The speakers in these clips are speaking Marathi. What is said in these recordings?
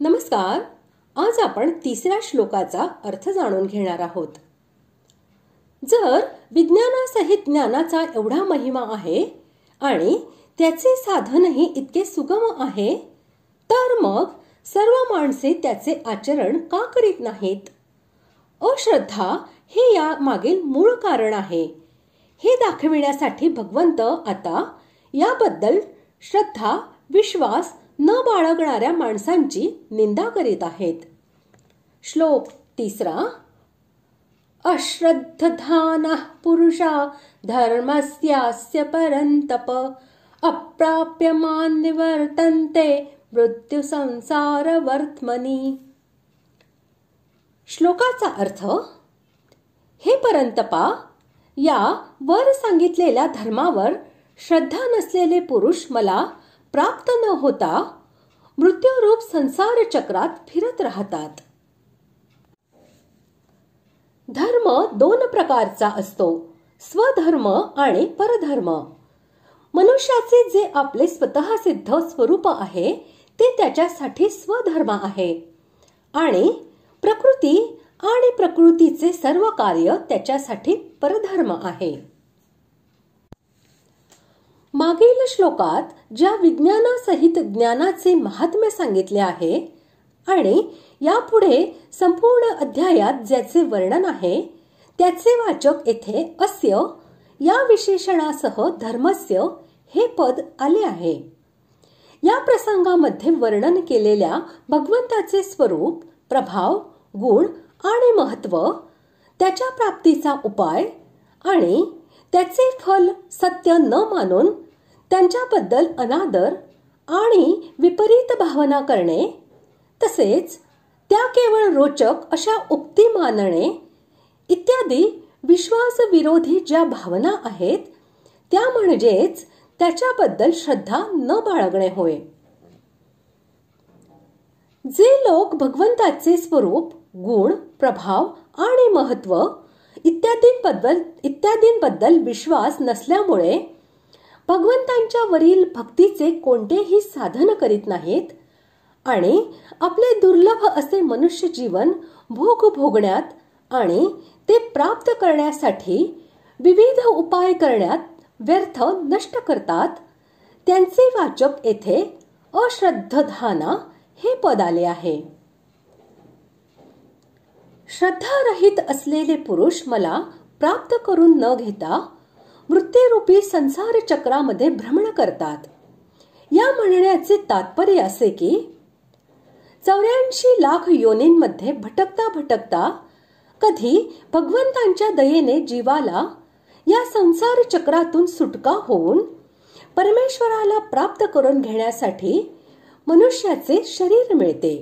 नमस्कार. आज आपण तिसऱ्या श्लोकाचा अर्थ जाणून घेणार आहोत. जर विज्ञानासहित ज्ञानाचा एवढा महिमा आहे आणि त्याचे साधनही इतके सुगम आहे, तर मग सर्व माणसे त्याचे आचरण का करीत नाहीत? अश्रद्धा हे या मागील मूळ कारण आहे. हे दाखविण्यासाठी भगवंत आता याबद्दल श्रद्धा, विश्वास न बाळगणाऱ्या माणसांची निंदा करीत आहेत. श्लोक 3. अश्रद्धधानः पुरुषा धर्मस्यास्य परन्तप अप्राप्यमान् निवर्तन्ते मृत्यु संसार वर्त्मनि. श्लोकाचा अर्थ: हे परंतपा, या वर सांगितलेल्या धर्मावर श्रद्धा नसलेले पुरुष मला प्राप्त न होता मृत्यूरूप संसार चक्रात फिरत राहतात. धर्म दोन प्रकारचा असतो, स्वधर्म आणि परधर्म. मनुष्याचे जे आपले स्वतः सिद्ध स्वरूप आहे ते त्याच्यासाठी स्वधर्म आहे आणि प्रकृती आणि प्रकृतीचे सर्व कार्य त्याच्यासाठी परधर्म आहे. मागील श्लोकात ज्या विज्ञानासहित ज्ञानाचे महात्म्य सांगितले आहे आणि यापुढे संपूर्ण अध्यायात ज्याचे वर्णन आहे, त्याचे वाचक येथे अस्य या विशेषणासह धर्मस्य हे पद आले आहे. या प्रसंगामध्ये वर्णन केलेल्या भगवंताचे स्वरूप, प्रभाव, गुण आणि महत्व, त्याच्या प्राप्तीचा उपाय आणि त्याचे फल सत्य न मानून त्यांच्याबद्दल अनादर आणि विपरीत भावना करणे, तसेच त्या केवळ रोचक अशा उक्ती मानणे इत्यादी विश्वासविरोधी ज्या भावना आहेत, त्या म्हणजेच त्याच्याबद्दल श्रद्धा न बाळगणे होय. जे लोक भगवंताचे स्वरूप, गुण, प्रभाव आणि महत्व इत्यादींबद्दल विश्वास नसल्यामुळे भगवंतांच्या वरील भक्तीचे कोणतेही साधन करीत नाहीत आणि आपले दुर्लभ असे मनुष्य जीवन भोगण्यात आणि ते प्राप्त करण्यासाठी विविध उपाय करण्यात व्यर्थ नष्ट करतात, त्यांचे वाचक येथे अश्रद्धधाना हे पद आले आहे. श्रद्धारहित असलेले पुरुष मला प्राप्त करून न घेता मृत्यूरूपी संसार चक्रामध्ये भ्रमण करतात. या म्हणण्याचे तात्पर्य असे की 84 लाख योनींमध्ये भटकता भटकता कधी भगवंतांच्या दयेने जीवाला या संसार चक्रातून सुटका होऊन परमेश्वराला प्राप्त करून घेण्यासाठी मनुष्याचे शरीर मिळते.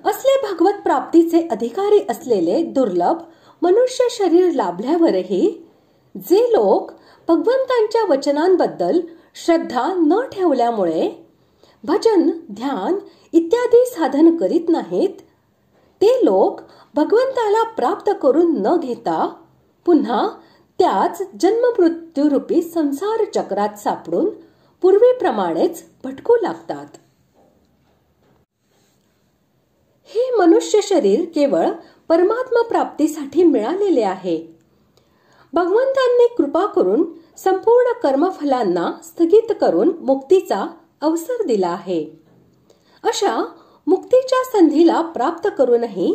असले भगवत प्राप्तीचे अधिकारी असलेले दुर्लभ मनुष्य शरीर लाभल्यावरही जे लोक भगवंतांच्या वचनांबद्दल श्रद्धा न ठेवल्यामुळे भजन, ध्यान इत्यादी साधन करीत नाहीत, ते लोक भगवंताला प्राप्त करून न घेता पुन्हा त्याच जन्ममृत्यूरूपी संसार चक्रात सापडून पूर्वीप्रमाणेच भटकू लागतात. हे मनुष्य शरीर केवळ परमात्मा प्राप्तीसाठी मिळालेले आहे. भगवंतांनी कृपा करून संपूर्ण कर्मफलांना स्थगित करून मुक्तीचा अवसर दिला आहे. अशा मुक्तीच्या संधीला प्राप्त करूनही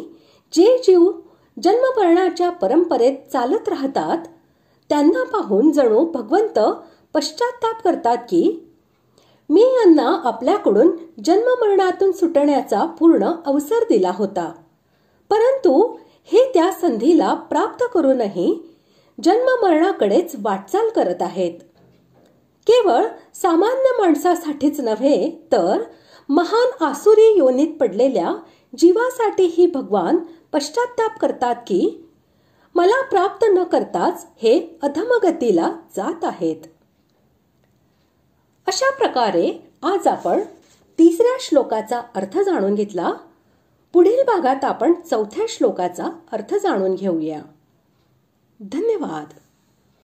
जे जीव जन्ममरणाच्या परंपरेत चालत राहतात, त्यांना पाहून जणू भगवंत पश्चाताप करतात की मी यांना आपल्याकडून जन्ममरणातून सुटण्याचा पूर्ण अवसर दिला होता, परंतु हे त्या संधीला प्राप्त करूनही जन्ममरणाकडेच वाटचाल करत आहेत. केवळ सामान्य माणसासाठीच नव्हे तर महान आसुरी योनीत पडलेल्या जीवासाठीही भगवान पश्चाताप करतात की मला प्राप्त न करताच हे अधमगतीला जात आहेत. अशा प्रकारे आज आपण तिसऱ्या श्लोकाचा अर्थ जाणून घेतला. पुढील भागात आपण चौथ्या श्लोकाचा अर्थ जाणून घेऊया. धन्यवाद.